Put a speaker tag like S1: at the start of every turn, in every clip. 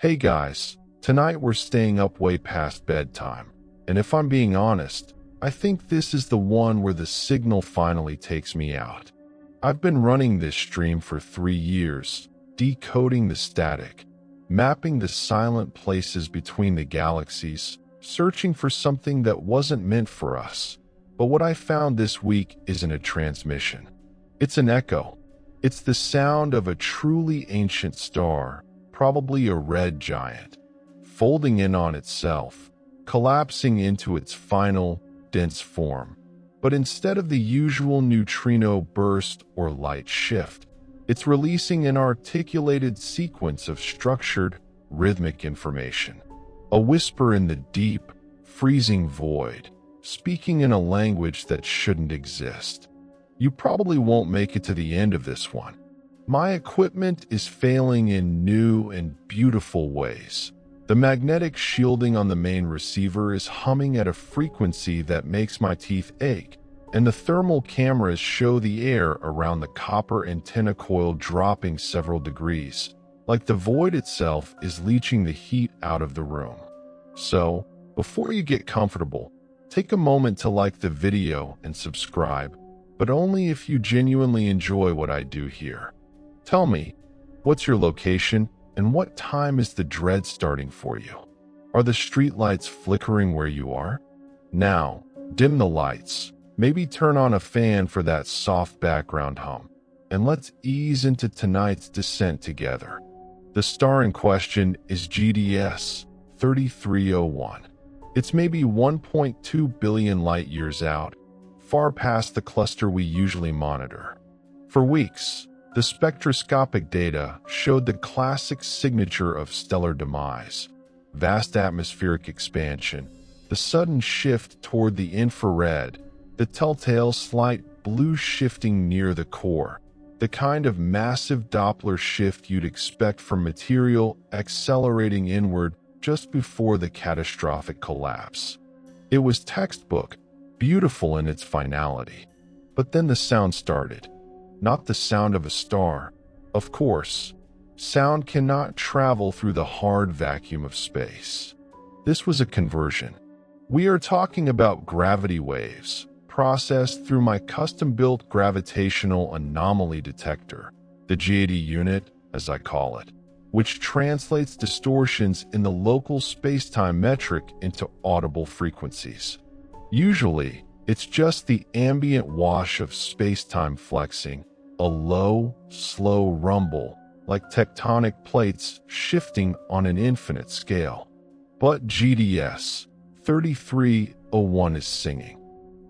S1: Hey guys, tonight we're staying up way past bedtime, and if I'm being honest, I think this is the one where the signal finally takes me out. I've been running this stream for 3 years, decoding the static, mapping the silent places between the galaxies, searching for something that wasn't meant for us. But what I found this week isn't a transmission. It's an echo. It's the sound of a truly ancient star, probably a red giant, folding in on itself, collapsing into its final, dense form. But instead of the usual neutrino burst or light shift, it's releasing an articulated sequence of structured, rhythmic information. A whisper in the deep, freezing void, speaking in a language that shouldn't exist. You probably won't make it to the end of this one. My equipment is failing in new and beautiful ways. The magnetic shielding on the main receiver is humming at a frequency that makes my teeth ache, and the thermal cameras show the air around the copper antenna coil dropping several degrees, like the void itself is leaching the heat out of the room. So, before you get comfortable, take a moment to like the video and subscribe, but only if you genuinely enjoy what I do here. Tell me, what's your location and what time is the dread starting for you? Are the streetlights flickering where you are? Now, dim the lights, maybe turn on a fan for that soft background hum, and let's ease into tonight's descent together. The star in question is GDS 3301. It's maybe 1.2 billion light-years out, far past the cluster we usually monitor. For weeks, the spectroscopic data showed the classic signature of stellar demise: vast atmospheric expansion, the sudden shift toward the infrared, the telltale slight blue shifting near the core, the kind of massive Doppler shift you'd expect from material accelerating inward just before the catastrophic collapse. It was textbook, beautiful in its finality. But then the sound started. Not the sound of a star. Of course, sound cannot travel through the hard vacuum of space. This was a conversion. We are talking about gravity waves, processed through my custom-built gravitational anomaly detector, the GAD unit, as I call it, which translates distortions in the local spacetime metric into audible frequencies. Usually, it's just the ambient wash of spacetime flexing, a low, slow rumble, like tectonic plates shifting on an infinite scale. But GDS 3301 is singing.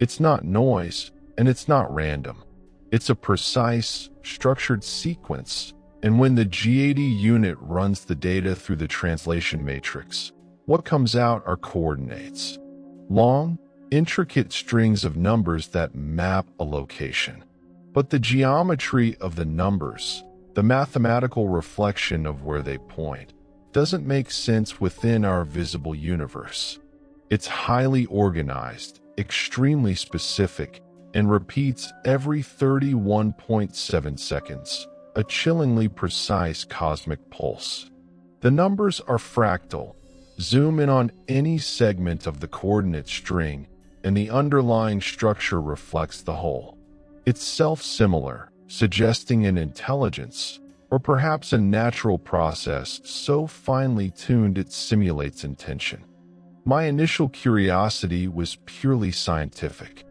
S1: It's not noise, and it's not random. It's a precise, structured sequence, and when the GAD unit runs the data through the translation matrix, what comes out are coordinates. Long, intricate strings of numbers that map a location. But the geometry of the numbers, the mathematical reflection of where they point, doesn't make sense within our visible universe. It's highly organized, extremely specific, and repeats every 31.7 seconds, a chillingly precise cosmic pulse. The numbers are fractal. Zoom in on any segment of the coordinate string, and the underlying structure reflects the whole. It's self-similar, suggesting an intelligence, or perhaps a natural process so finely tuned it simulates intention. My initial curiosity was purely scientific.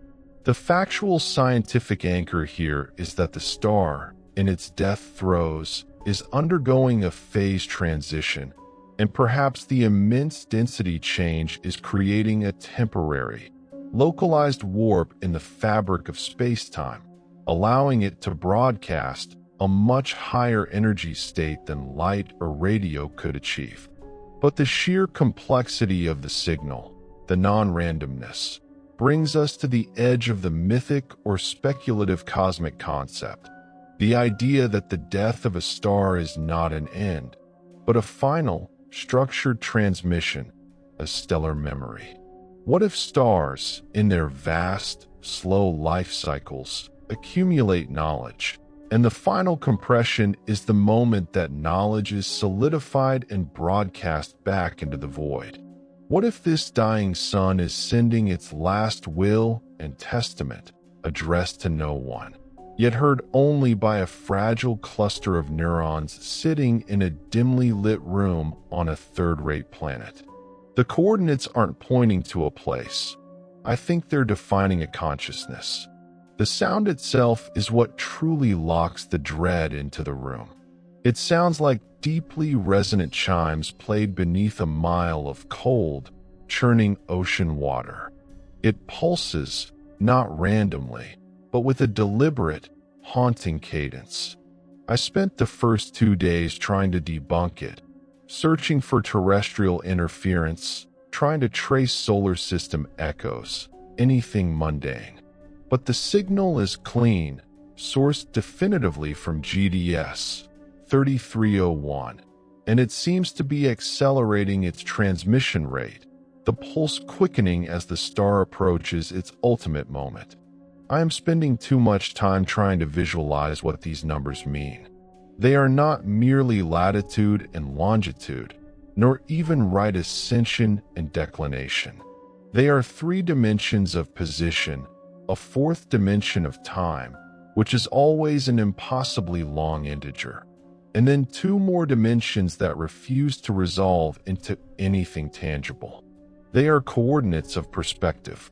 S1: The factual scientific anchor here is that the star, in its death throes, is undergoing a phase transition, and perhaps the immense density change is creating a temporary, localized warp in the fabric of space-time, allowing it to broadcast a much higher energy state than light or radio could achieve. But the sheer complexity of the signal, the non-randomness, brings us to the edge of the mythic or speculative cosmic concept, the idea that the death of a star is not an end, but a final, structured transmission, a stellar memory. What if stars, in their vast, slow life cycles, accumulate knowledge, And the final compression is the moment that knowledge is solidified and broadcast back into the void. What if this dying sun is sending its last will and testament, addressed to no one, yet heard only by a fragile cluster of neurons sitting in a dimly lit room on a third-rate planet? The coordinates aren't pointing to a place. I think they're defining a consciousness. The sound itself is what truly locks the dread into the room. It sounds like deeply resonant chimes played beneath a mile of cold, churning ocean water. It pulses, not randomly, but with a deliberate, haunting cadence. I spent the first 2 days trying to debunk it, searching for terrestrial interference, trying to trace solar system echoes, anything mundane. But the signal is clean, sourced definitively from GDS 3301, and it seems to be accelerating its transmission rate, the pulse quickening as the star approaches its ultimate moment. I am spending too much time trying to visualize what these numbers mean. They are not merely latitude and longitude, nor even right ascension and declination. They are 3 dimensions of position, a 4th dimension of time, which is always an impossibly long integer, and then 2 more dimensions that refuse to resolve into anything tangible. They are coordinates of perspective.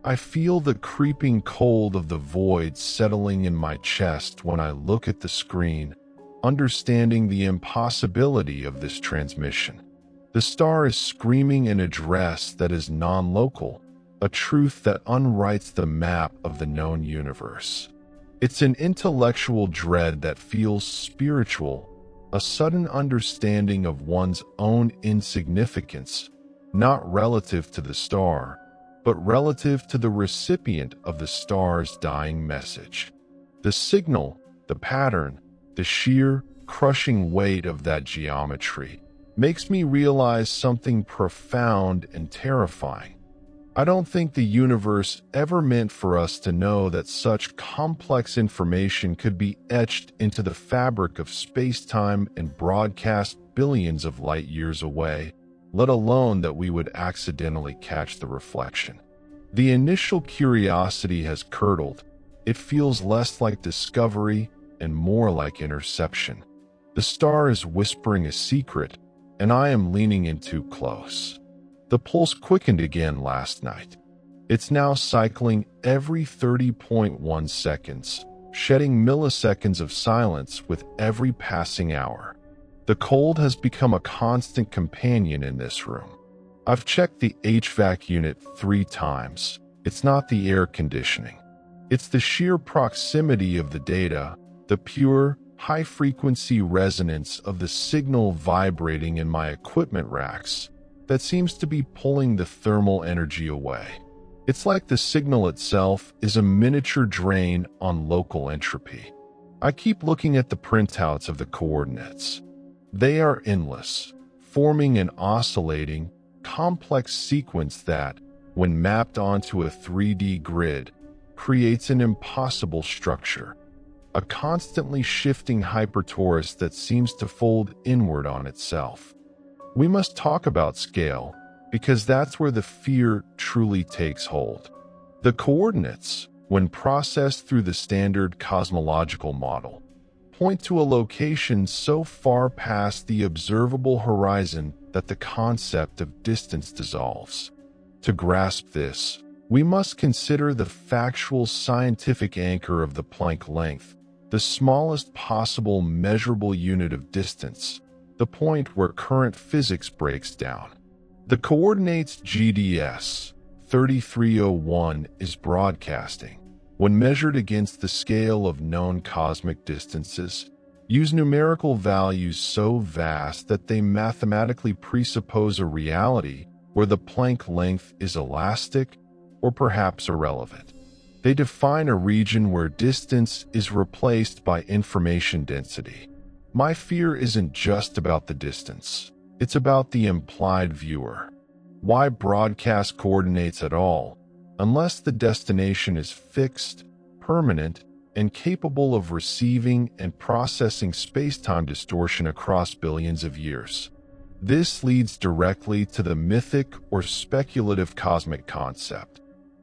S1: I feel the creeping cold of the void settling in my chest when I look at the screen, understanding the impossibility of this transmission. The star is screaming an address that is non-local, a truth that unwrites the map of the known universe. It's an intellectual dread that feels spiritual, a sudden understanding of one's own insignificance, not relative to the star, but relative to the recipient of the star's dying message. The signal, the pattern, the sheer, crushing weight of that geometry makes me realize something profound and terrifying. I don't think the universe ever meant for us to know that such complex information could be etched into the fabric of space-time and broadcast billions of light years away, let alone that we would accidentally catch the reflection. The initial curiosity has curdled. It feels less like discovery and more like interception. The star is whispering a secret, and I am leaning in too close. The pulse quickened again last night. It's now cycling every 30.1 seconds, shedding milliseconds of silence with every passing hour. The cold has become a constant companion in this room. I've checked the HVAC unit 3 times. It's not the air conditioning. It's the sheer proximity of the data, the pure, high-frequency resonance of the signal vibrating in my equipment racks that seems to be pulling the thermal energy away. It's like the signal itself is a miniature drain on local entropy. I keep looking at the printouts of the coordinates. They are endless, forming an oscillating, complex sequence that, when mapped onto a 3D grid, creates an impossible structure, a constantly shifting hypertorus that seems to fold inward on itself. We must talk about scale, because that's where the fear truly takes hold. The coordinates, when processed through the standard cosmological model, point to a location so far past the observable horizon that the concept of distance dissolves. To grasp this, we must consider the factual scientific anchor of the Planck length, the smallest possible measurable unit of distance, the point where current physics breaks down. The coordinates GDS 3301 is broadcasting, when measured against the scale of known cosmic distances, use numerical values so vast that they mathematically presuppose a reality where the Planck length is elastic or perhaps irrelevant. They define a region where distance is replaced by information density. My fear isn't just about the distance. It's about the implied viewer. Why broadcast coordinates at all, unless the destination is fixed, permanent, and capable of receiving and processing space-time distortion across billions of years. This leads directly to the mythic or speculative cosmic concept.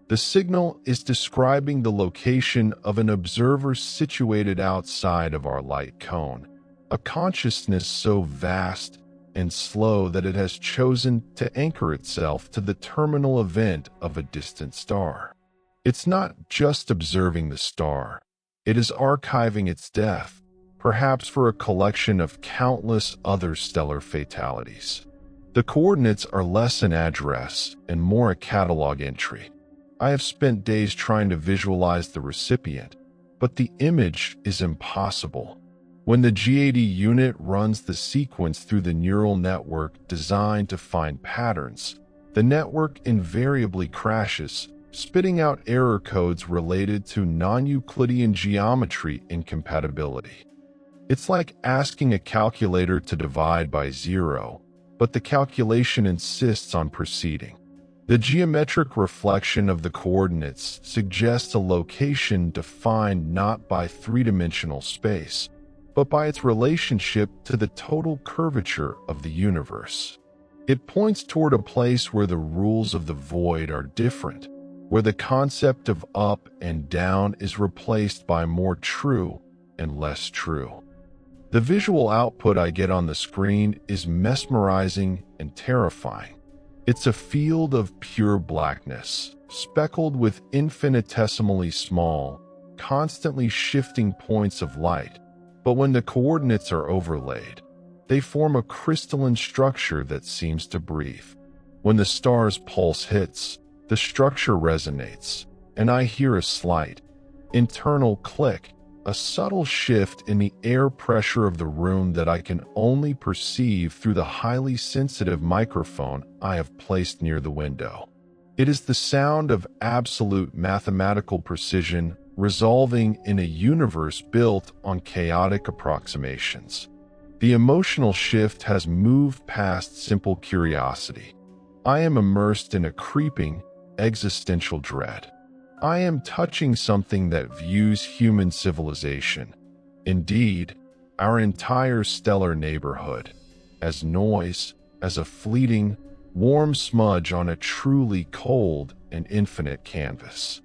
S1: The signal is describing the location of an observer situated outside of our light cone, a consciousness so vast and slow that it has chosen to anchor itself to the terminal event of a distant star. It's not just observing the star, it is archiving its death, perhaps for a collection of countless other stellar fatalities. The coordinates are less an address and more a catalog entry. I have spent days trying to visualize the recipient, but the image is impossible. When the GAD unit runs the sequence through the neural network designed to find patterns, the network invariably crashes, spitting out error codes related to non-Euclidean geometry incompatibility. It's like asking a calculator to divide by 0, but the calculation insists on proceeding. The geometric reflection of the coordinates suggests a location defined not by three-dimensional space, but by its relationship to the total curvature of the universe. It points toward a place where the rules of the void are different, where the concept of up and down is replaced by more true and less true. The visual output I get on the screen is mesmerizing and terrifying. It's a field of pure blackness, speckled with infinitesimally small, constantly shifting points of light. But when the coordinates are overlaid, they form a crystalline structure that seems to breathe. When the star's pulse hits, the structure resonates, and I hear a slight, internal click, a subtle shift in the air pressure of the room that I can only perceive through the highly sensitive microphone I have placed near the window. It is the sound of absolute mathematical precision resolving in a universe built on chaotic approximations. The emotional shift has moved past simple curiosity. I am immersed in a creeping, existential dread. I am touching something that views human civilization, indeed, our entire stellar neighborhood, as noise, as a fleeting, warm smudge on a truly cold and infinite canvas.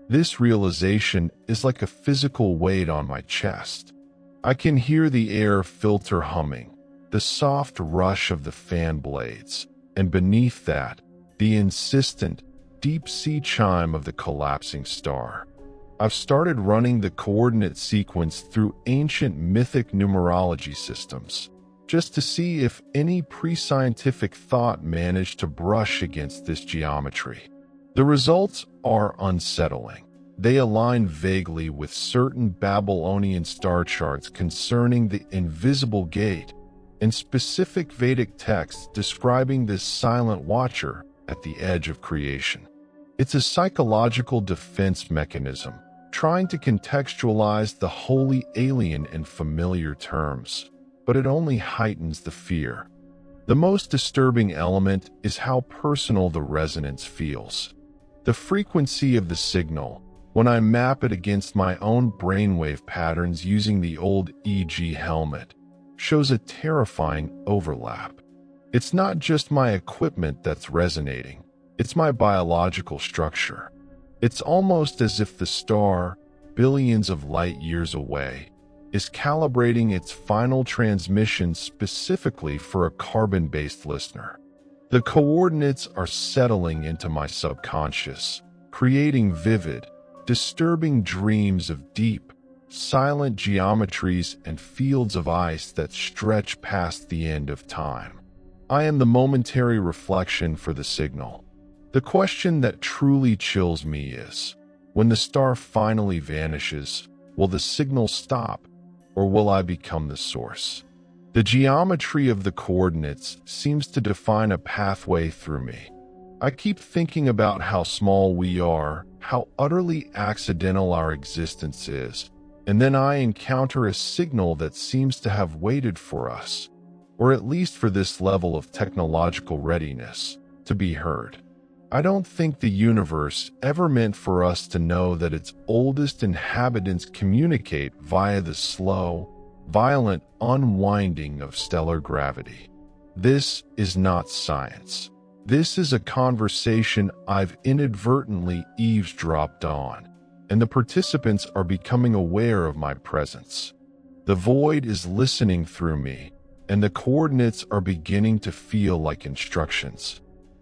S1: This realization is like a physical weight on my chest. I can hear the air filter humming, the soft rush of the fan blades, and beneath that, the insistent, deep-sea chime of the collapsing star. I've started running the coordinate sequence through ancient mythic numerology systems, just to see if any pre-scientific thought managed to brush against this geometry. The results are unsettling. They align vaguely with certain Babylonian star charts concerning the invisible gate and specific Vedic texts describing this silent watcher at the edge of creation. It's a psychological defense mechanism, trying to contextualize the wholly alien in familiar terms, but it only heightens the fear. The most disturbing element is how personal the resonance feels. The frequency of the signal, when I map it against my own brainwave patterns using the old EEG helmet, shows a terrifying overlap. It's not just my equipment that's resonating, it's my biological structure. It's almost as if the star, billions of light years away, is calibrating its final transmission specifically for a carbon-based listener. The coordinates are settling into my subconscious, creating vivid, disturbing dreams of deep, silent geometries and fields of ice that stretch past the end of time. I am the momentary reflection for the signal. The question that truly chills me is, when the star finally vanishes, will the signal stop, or will I become the source? The geometry of the coordinates seems to define a pathway through me. I keep thinking about how small we are, how utterly accidental our existence is, and then I encounter a signal that seems to have waited for us, or at least for this level of technological readiness, to be heard. I don't think the universe ever meant for us to know that its oldest inhabitants communicate via the slow, violent unwinding of stellar gravity. This is not science. This is a conversation I've inadvertently eavesdropped on, and the participants are becoming aware of my presence. The void is listening through me, and the coordinates are beginning to feel like instructions.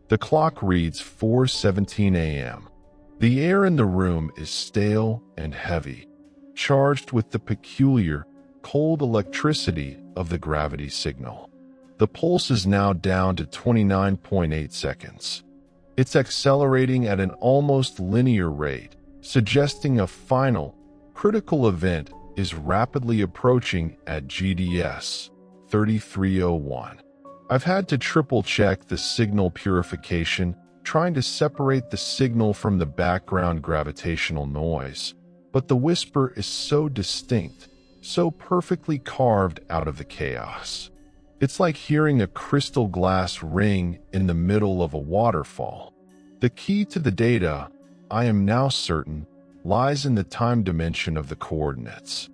S1: The clock reads 4:17 a.m. The air in the room is stale and heavy, charged with the peculiar, cold electricity of the gravity signal. The pulse is now down to 29.8 seconds. It's accelerating at an almost linear rate, suggesting a final, critical event is rapidly approaching at GDS 3301. I've had to triple-check the signal purification, trying to separate the signal from the background gravitational noise, but the whisper is so distinct, so perfectly carved out of the chaos. It's like hearing a crystal glass ring in the middle of a waterfall. The key to the data, I am now certain, lies in the time dimension of the coordinates.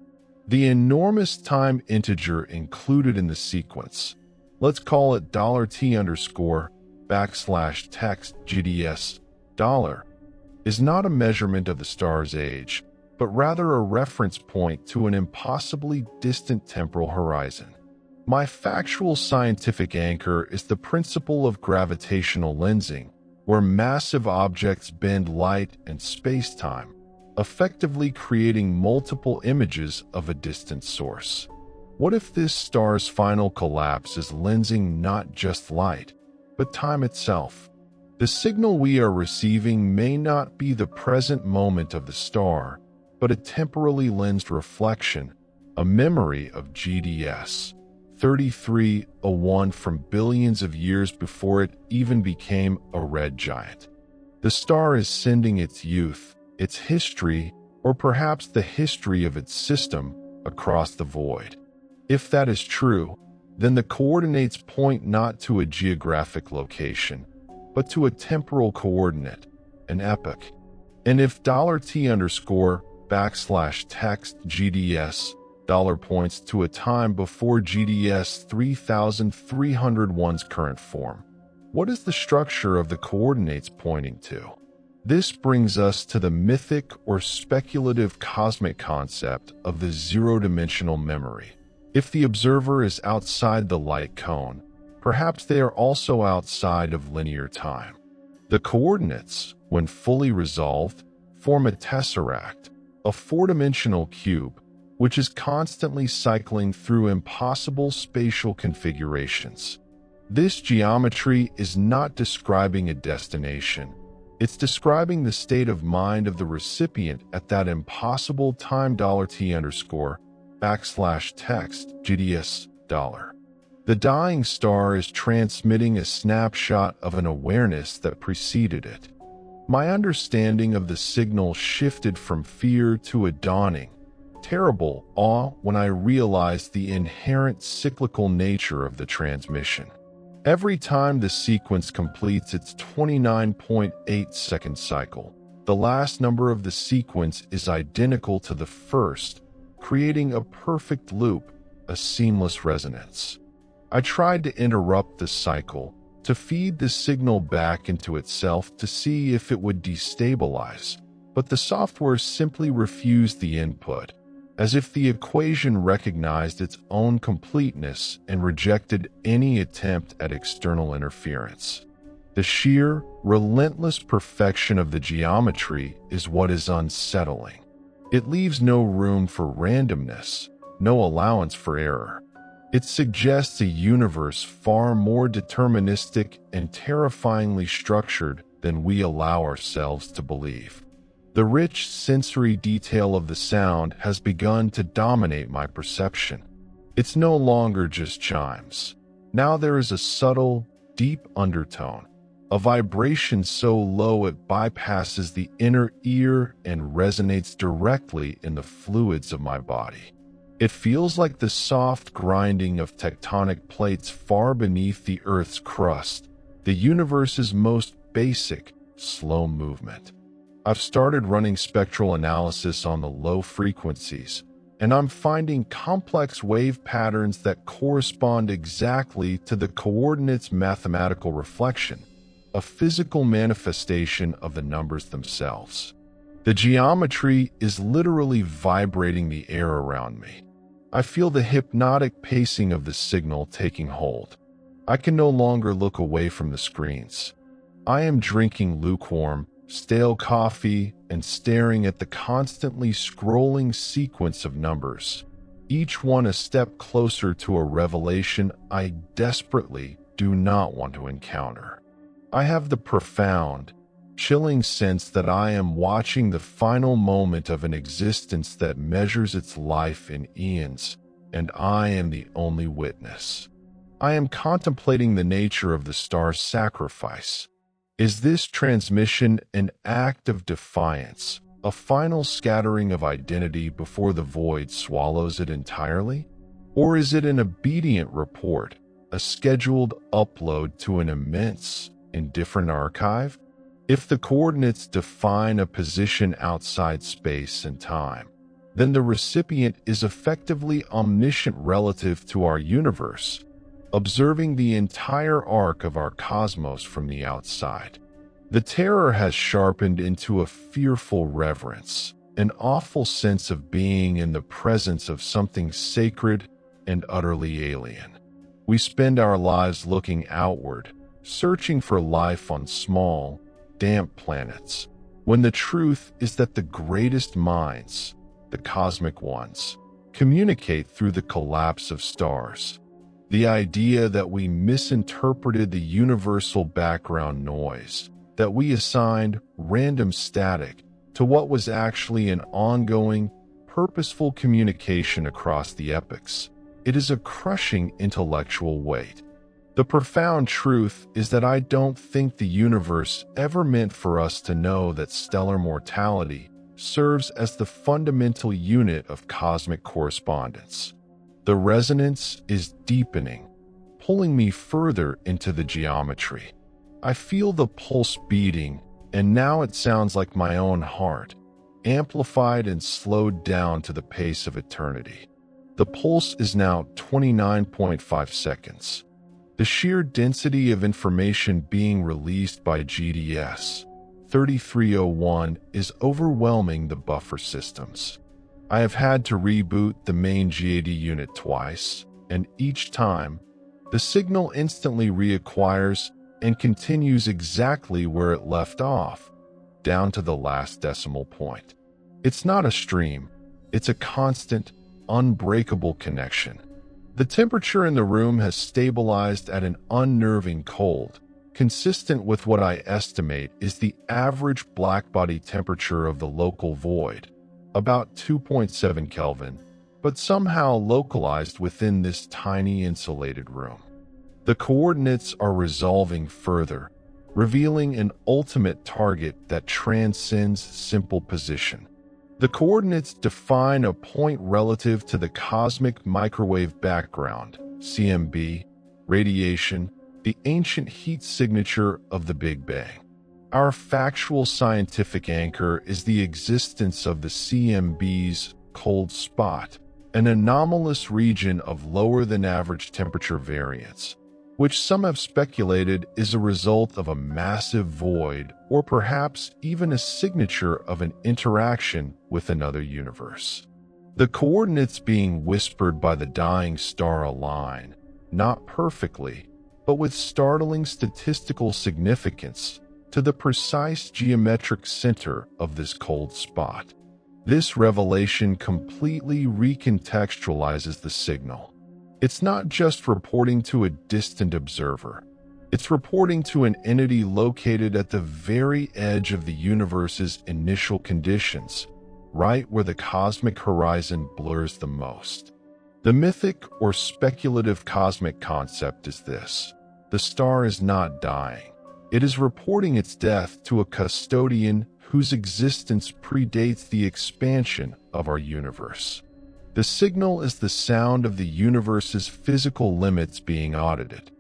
S1: The enormous time integer included in the sequence, let's call it $T_text GDS $, is not a measurement of the star's age, but rather a reference point to an impossibly distant temporal horizon. My factual scientific anchor is the principle of gravitational lensing, where massive objects bend light and space-time, effectively creating multiple images of a distant source. What if this star's final collapse is lensing not just light, but time itself? The signal we are receiving may not be the present moment of the star, but a temporally lensed reflection, a memory of GDS 3301 from billions of years before it even became a red giant. The star is sending its youth, its history, or perhaps the history of its system across the void. If that is true, then the coordinates point not to a geographic location, but to a temporal coordinate, an epoch. And if $T_text GDS $ points to a time before GDS 3301's current form, what is the structure of the coordinates pointing to? This brings us to the mythic or speculative cosmic concept of the zero-dimensional memory. If the observer is outside the light cone, perhaps they are also outside of linear time. The coordinates, when fully resolved, form a tesseract, a four-dimensional cube, which is constantly cycling through impossible spatial configurations. This geometry is not describing a destination. It's describing the state of mind of the recipient at that impossible time $T_text GDS $. The dying star is transmitting a snapshot of an awareness that preceded it. My understanding of the signal shifted from fear to a dawning, terrible awe when I realized the inherent cyclical nature of the transmission. Every time the sequence completes its 29.8-second cycle, the last number of the sequence is identical to the first, creating a perfect loop, a seamless resonance. I tried to interrupt the cycle, to feed the signal back into itself to see if it would destabilize, but the software simply refused the input, as if the equation recognized its own completeness and rejected any attempt at external interference. The sheer, relentless perfection of the geometry is what is unsettling. It leaves no room for randomness, no allowance for error. It suggests a universe far more deterministic and terrifyingly structured than we allow ourselves to believe. The rich sensory detail of the sound has begun to dominate my perception. It's no longer just chimes. Now there is a subtle, deep undertone, a vibration so low it bypasses the inner ear and resonates directly in the fluids of my body. It feels like the soft grinding of tectonic plates far beneath the Earth's crust, the universe's most basic, slow movement. I've started running spectral analysis on the low frequencies, and I'm finding complex wave patterns that correspond exactly to the coordinates' mathematical reflection, a physical manifestation of the numbers themselves. The geometry is literally vibrating the air around me. I feel the hypnotic pacing of the signal taking hold. I can no longer look away from the screens. I am drinking lukewarm, stale coffee and staring at the constantly scrolling sequence of numbers, each one a step closer to a revelation I desperately do not want to encounter. I have the profound, chilling sense that I am watching the final moment of an existence that measures its life in eons, and I am the only witness. I am contemplating the nature of the star's sacrifice. Is this transmission an act of defiance, a final scattering of identity before the void swallows it entirely? Or is it an obedient report, a scheduled upload to an immense, indifferent archive? If the coordinates define a position outside space and time, then the recipient is effectively omniscient relative to our universe, observing the entire arc of our cosmos from the outside. The terror has sharpened into a fearful reverence, an awful sense of being in the presence of something sacred and utterly alien. We spend our lives looking outward, searching for life on small, damp planets, when the truth is that the greatest minds, the cosmic ones, communicate through the collapse of stars. The idea that we misinterpreted the universal background noise, that we assigned random static to what was actually an ongoing, purposeful communication across the epochs. It is a crushing intellectual weight. The profound truth is that I don't think the universe ever meant for us to know that stellar mortality serves as the fundamental unit of cosmic correspondence. The resonance is deepening, pulling me further into the geometry. I feel the pulse beating, and now it sounds like my own heart, amplified and slowed down to the pace of eternity. The pulse is now 29.5 seconds. The sheer density of information being released by GDS 3301 is overwhelming the buffer systems. I have had to reboot the main GAD unit twice, and each time, the signal instantly reacquires and continues exactly where it left off, down to the last decimal point. It's not a stream, it's a constant, unbreakable connection. The temperature in the room has stabilized at an unnerving cold, consistent with what I estimate is the average blackbody temperature of the local void, about 2.7 Kelvin, but somehow localized within this tiny insulated room. The coordinates are resolving further, revealing an ultimate target that transcends simple position. The coordinates define a point relative to the cosmic microwave background, CMB, radiation, the ancient heat signature of the Big Bang. Our factual scientific anchor is the existence of the CMB's cold spot, an anomalous region of lower than average temperature variance, which some have speculated is a result of a massive void or perhaps even a signature of an interaction with another universe. The coordinates being whispered by the dying star align, not perfectly, but with startling statistical significance, to the precise geometric center of this cold spot. This revelation completely recontextualizes the signal. It's not just reporting to a distant observer. It's reporting to an entity located at the very edge of the universe's initial conditions, right where the cosmic horizon blurs the most. The mythic or speculative cosmic concept is this: the star is not dying. It is reporting its death to a custodian whose existence predates the expansion of our universe. The signal is the sound of the universe's physical limits being audited.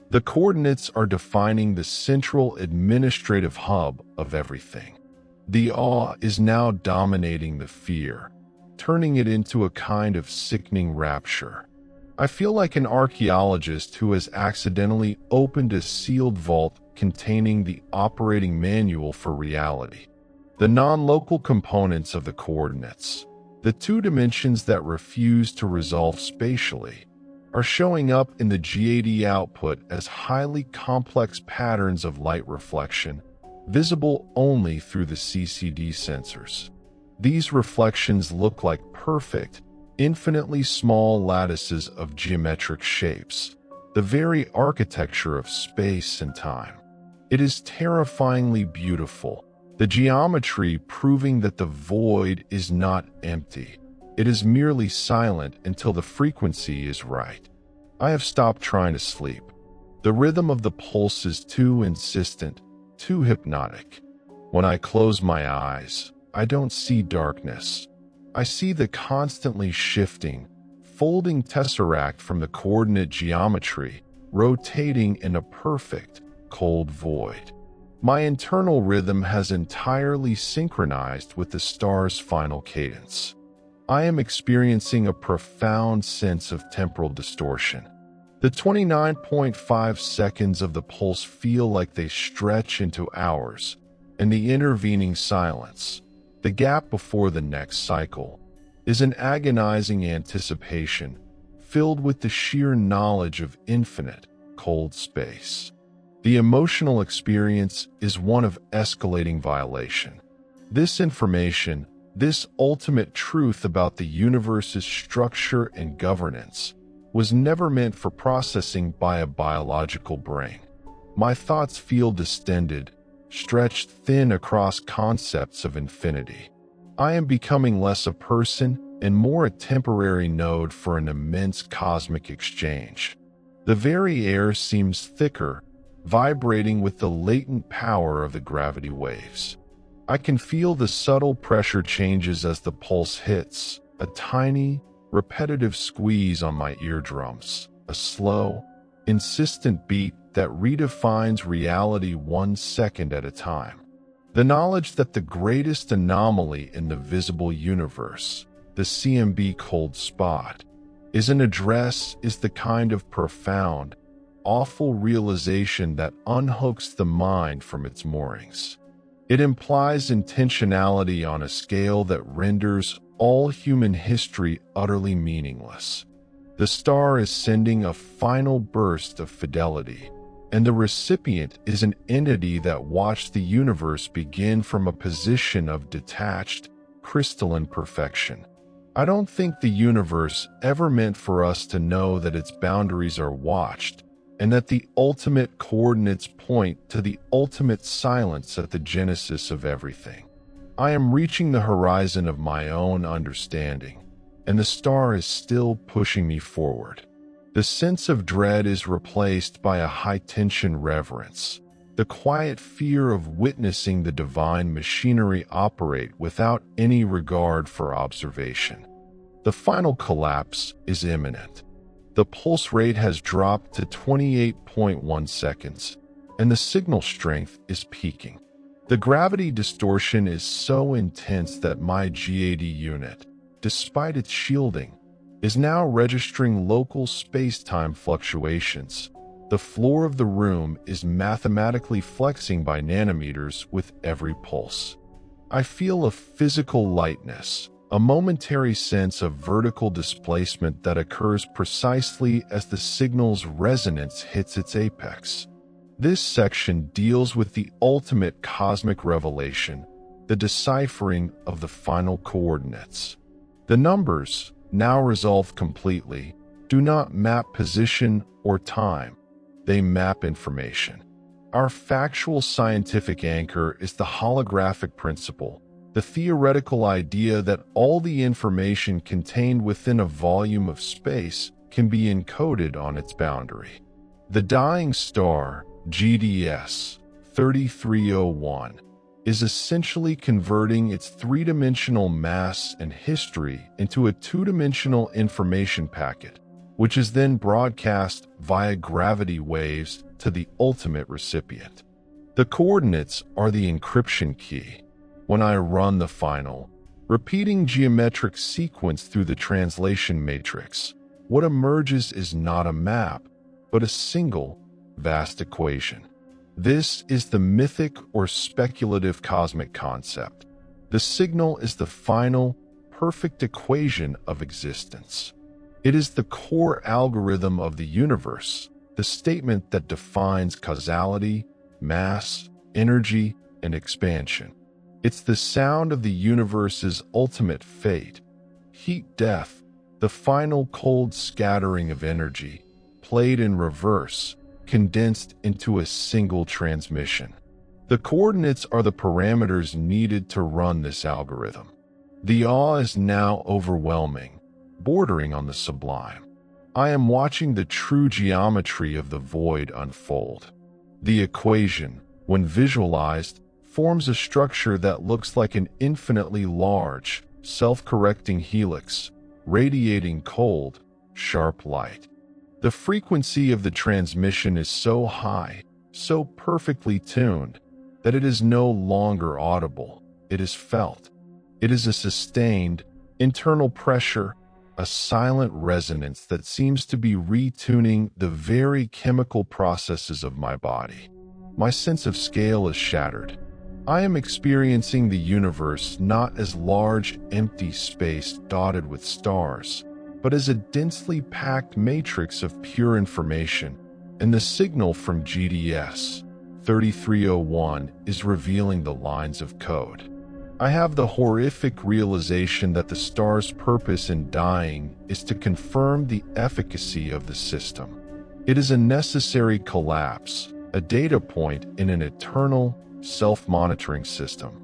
S1: The coordinates are defining the central administrative hub of everything. The awe is now dominating the fear, turning it into a kind of sickening rapture. I feel like an archaeologist who has accidentally opened a sealed vault containing the operating manual for reality. The non-local components of the coordinates, the two dimensions that refuse to resolve spatially, are showing up in the GAD output as highly complex patterns of light reflection, visible only through the CCD sensors. These reflections look like perfect, infinitely small lattices of geometric shapes, the very architecture of space and time. It is terrifyingly beautiful, the geometry proving that the void is not empty. It is merely silent until the frequency is right. I have stopped trying to sleep. The rhythm of the pulse is too insistent, too hypnotic. When I close my eyes, I don't see darkness. I see the constantly shifting, folding tesseract from the coordinate geometry, rotating in a perfect, cold void. My internal rhythm has entirely synchronized with the star's final cadence. I am experiencing a profound sense of temporal distortion. The 29.5 seconds of the pulse feel like they stretch into hours, and the intervening silence, the gap before the next cycle, is an agonizing anticipation filled with the sheer knowledge of infinite, cold space. The emotional experience is one of escalating violation. This information, this ultimate truth about the universe's structure and governance, was never meant for processing by a biological brain. My thoughts feel distended, stretched thin across concepts of infinity. I am becoming less a person and more a temporary node for an immense cosmic exchange. The very air seems thicker, vibrating with the latent power of the gravity waves. I can feel the subtle pressure changes as the pulse hits, a tiny, repetitive squeeze on my eardrums, a slow, insistent beat that redefines reality 1 second at a time. The knowledge that the greatest anomaly in the visible universe, the CMB Cold Spot, is an address is the kind of profound, awful realization that unhooks the mind from its moorings. It implies intentionality on a scale that renders all human history utterly meaningless. The star is sending a final burst of fidelity, and the recipient is an entity that watched the universe begin from a position of detached, crystalline perfection. I don't think the universe ever meant for us to know that its boundaries are watched, and that the ultimate coordinates point to the ultimate silence at the genesis of everything. I am reaching the horizon of my own understanding, and the star is still pushing me forward. The sense of dread is replaced by a high-tension reverence, the quiet fear of witnessing the divine machinery operate without any regard for observation. The final collapse is imminent. The pulse rate has dropped to 28.1 seconds, and the signal strength is peaking. The gravity distortion is so intense that my GAD unit, despite its shielding, is now registering local space-time fluctuations. The floor of the room is mathematically flexing by nanometers with every pulse. I feel a physical lightness, a momentary sense of vertical displacement that occurs precisely as the signal's resonance hits its apex. This section deals with the ultimate cosmic revelation, the deciphering of the final coordinates. The numbers, now resolved completely, do not map position or time. They map information. Our factual scientific anchor is the holographic principle, the theoretical idea that all the information contained within a volume of space can be encoded on its boundary. The dying star, GDS 3301, is essentially converting its three-dimensional mass and history into a two-dimensional information packet, which is then broadcast via gravity waves to the ultimate recipient. The coordinates are the encryption key. When I run the final, repeating geometric sequence through the translation matrix, what emerges is not a map, but a single, vast equation. This is the mythic or speculative cosmic concept. The signal is the final, perfect equation of existence. It is the core algorithm of the universe, the statement that defines causality, mass, energy, and expansion. It's the sound of the universe's ultimate fate, heat-death, the final cold scattering of energy, played in reverse, condensed into a single transmission. The coordinates are the parameters needed to run this algorithm. The awe is now overwhelming, bordering on the sublime. I am watching the true geometry of the void unfold. The equation, when visualized, forms a structure that looks like an infinitely large, self-correcting helix, radiating cold, sharp light. The frequency of the transmission is so high, so perfectly tuned, that it is no longer audible, it is felt. It is a sustained, internal pressure, a silent resonance that seems to be retuning the very chemical processes of my body. My sense of scale is shattered. I am experiencing the universe not as large, empty space dotted with stars, but as a densely packed matrix of pure information, and the signal from GDS 3301 is revealing the lines of code. I have the horrific realization that the star's purpose in dying is to confirm the efficacy of the system. It is a necessary collapse, a data point in an eternal, self-monitoring system.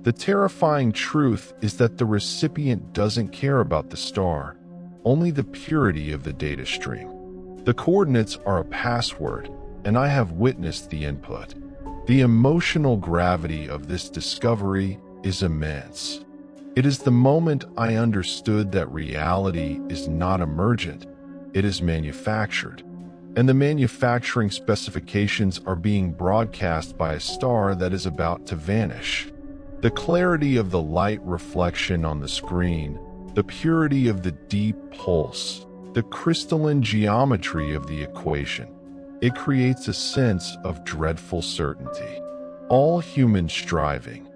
S1: The terrifying truth is that the recipient doesn't care about the star, only the purity of the data stream. The coordinates are a password, and I have witnessed the input. The emotional gravity of this discovery is immense. It is the moment I understood that reality is not emergent, it is manufactured. And the manufacturing specifications are being broadcast by a star that is about to vanish. The clarity of the light reflection on the screen, the purity of the deep pulse, the crystalline geometry of the equation, it creates a sense of dreadful certainty. All human striving,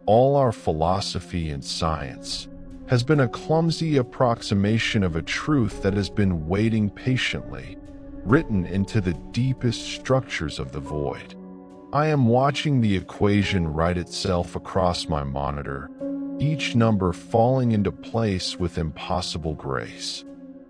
S1: all our philosophy and science, has been a clumsy approximation of a truth that has been waiting patiently, written into the deepest structures of the void. I am watching the equation write itself across my monitor, each number falling into place with impossible grace.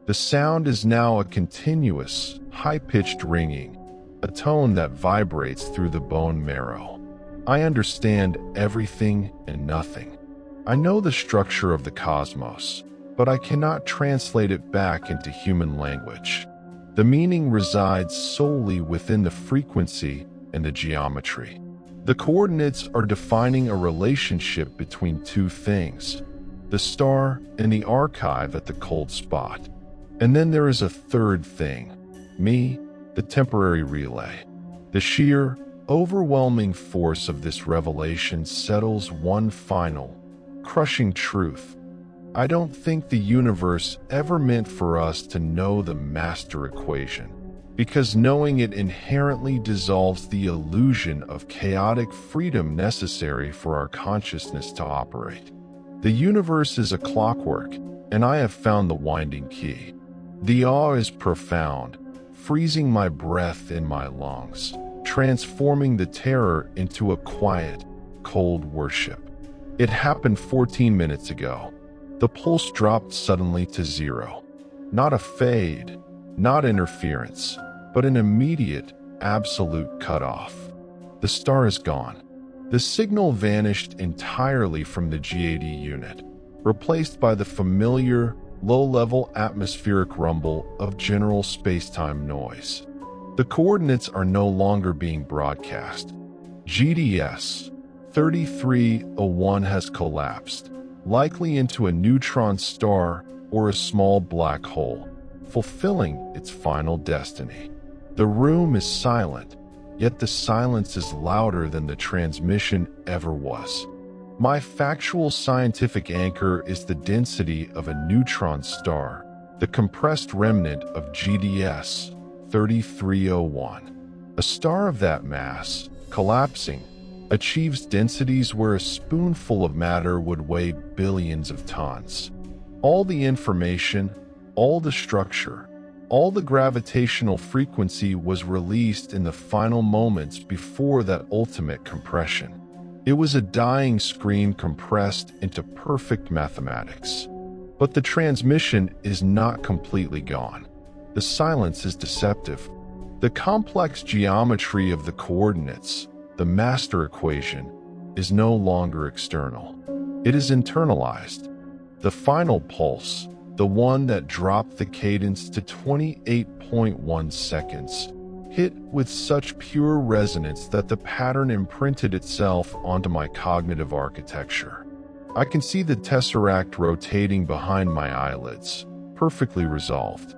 S1: The sound is now a continuous, high-pitched ringing, a tone that vibrates through the bone marrow. I understand everything and nothing. I know the structure of the cosmos, but I cannot translate it back into human language. The meaning resides solely within the frequency and the geometry. The coordinates are defining a relationship between two things, the star and the archive at the cold spot. And then there is a third thing, me, the temporary relay. The sheer, overwhelming force of this revelation settles one final, crushing truth. I don't think the universe ever meant for us to know the master equation, because knowing it inherently dissolves the illusion of chaotic freedom necessary for our consciousness to operate. The universe is a clockwork, and I have found the winding key. The awe is profound, freezing my breath in my lungs, transforming the terror into a quiet, cold worship. It happened 14 minutes ago. The pulse dropped suddenly to 0. Not a fade, not interference, but an immediate, absolute cutoff. The star is gone. The signal vanished entirely from the GAD unit, replaced by the familiar, low-level atmospheric rumble of general spacetime noise. The coordinates are no longer being broadcast. GDS 3301 has collapsed, likely into a neutron star or a small black hole. fulfilling its final destiny. The room is silent, yet the silence is louder than the transmission ever was. My factual scientific anchor is the density of a neutron star, the compressed remnant of GDS 3301. A star of that mass, collapsing, achieves densities where a spoonful of matter would weigh billions of tons. All the information, all the structure, all the gravitational frequency was released in the final moments before that ultimate compression. It was a dying scream compressed into perfect mathematics. But the transmission is not completely gone. The silence is deceptive. The complex geometry of the coordinates, the master equation, is no longer external. It is internalized. The final pulse, the one that dropped the cadence to 28.1 seconds, hit with such pure resonance that the pattern imprinted itself onto my cognitive architecture. I can see the tesseract rotating behind my eyelids, perfectly resolved.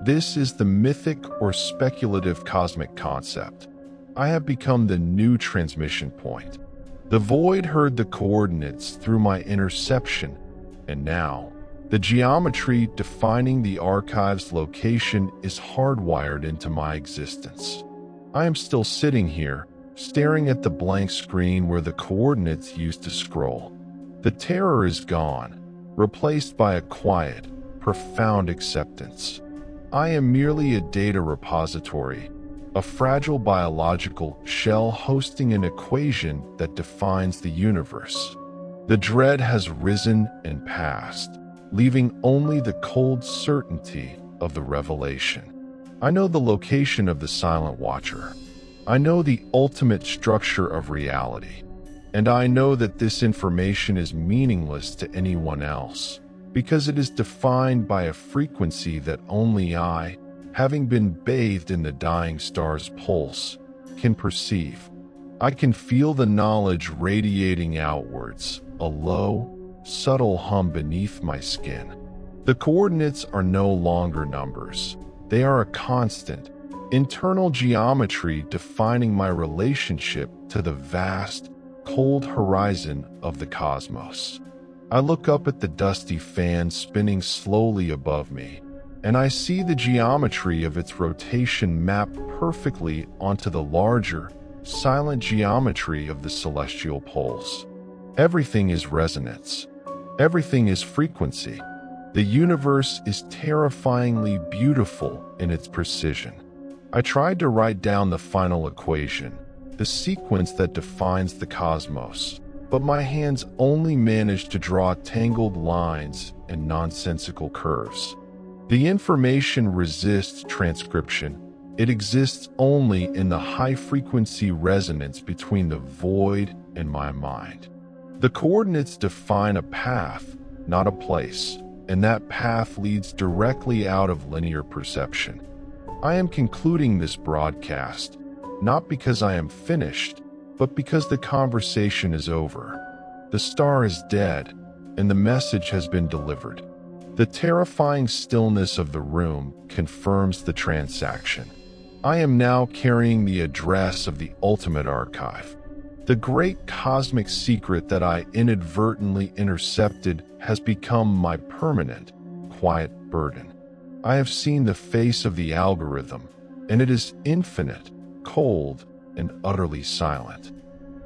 S1: This is the mythic or speculative cosmic concept. I have become the new transmission point. The void heard the coordinates through my interception, and now, the geometry defining the archive's location is hardwired into my existence. I am still sitting here, staring at the blank screen where the coordinates used to scroll. The terror is gone, replaced by a quiet, profound acceptance. I am merely a data repository, a fragile biological shell hosting an equation that defines the universe. The dread has risen and passed, leaving only the cold certainty of the revelation. I know the location of the silent watcher. I know the ultimate structure of reality. And I know that this information is meaningless to anyone else, because it is defined by a frequency that only I, having been bathed in the dying star's pulse, can perceive. I can feel the knowledge radiating outwards, a low, subtle hum beneath my skin. The coordinates are no longer numbers. They are a constant, internal geometry defining my relationship to the vast, cold horizon of the cosmos. I look up at the dusty fan spinning slowly above me, and I see the geometry of its rotation mapped perfectly onto the larger, silent geometry of the celestial pulse. Everything is resonance. Everything is frequency. The universe is terrifyingly beautiful in its precision. I tried to write down the final equation, the sequence that defines the cosmos, but my hands only managed to draw tangled lines and nonsensical curves. The information resists transcription. It exists only in the high-frequency resonance between the void and my mind. The coordinates define a path, not a place, and that path leads directly out of linear perception. I am concluding this broadcast, not because I am finished, but because the conversation is over. The star is dead, and the message has been delivered. The terrifying stillness of the room confirms the transaction. I am now carrying the address of the ultimate archive. The great cosmic secret that I inadvertently intercepted has become my permanent, quiet burden. I have seen the face of the algorithm, and it is infinite, cold, and utterly silent.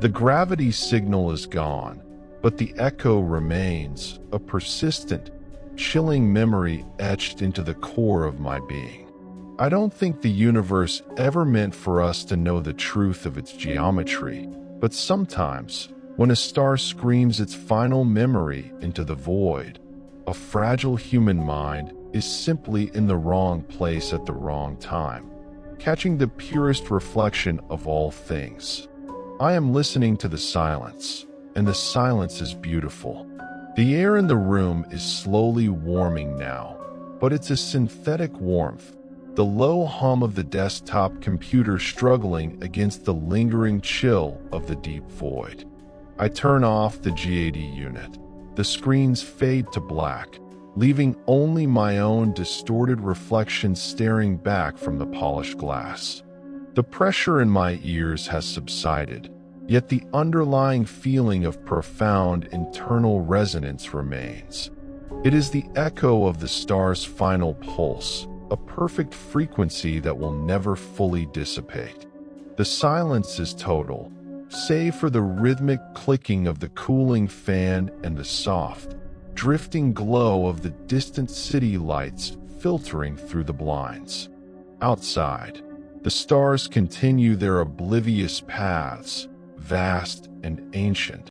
S1: The gravity signal is gone, but the echo remains, a persistent, chilling memory etched into the core of my being. I don't think the universe ever meant for us to know the truth of its geometry, but sometimes, when a star screams its final memory into the void, a fragile human mind is simply in the wrong place at the wrong time, catching the purest reflection of all things. I am listening to the silence, and the silence is beautiful. The air in the room is slowly warming now, but it's a synthetic warmth, the low hum of the desktop computer struggling against the lingering chill of the deep void. I turn off the GAD unit. The screens fade to black, leaving only my own distorted reflection staring back from the polished glass. The pressure in my ears has subsided, yet the underlying feeling of profound internal resonance remains. It is the echo of the star's final pulse, a perfect frequency that will never fully dissipate. The silence is total, save for the rhythmic clicking of the cooling fan and the soft, drifting glow of the distant city lights filtering through the blinds. Outside, the stars continue their oblivious paths, vast and ancient,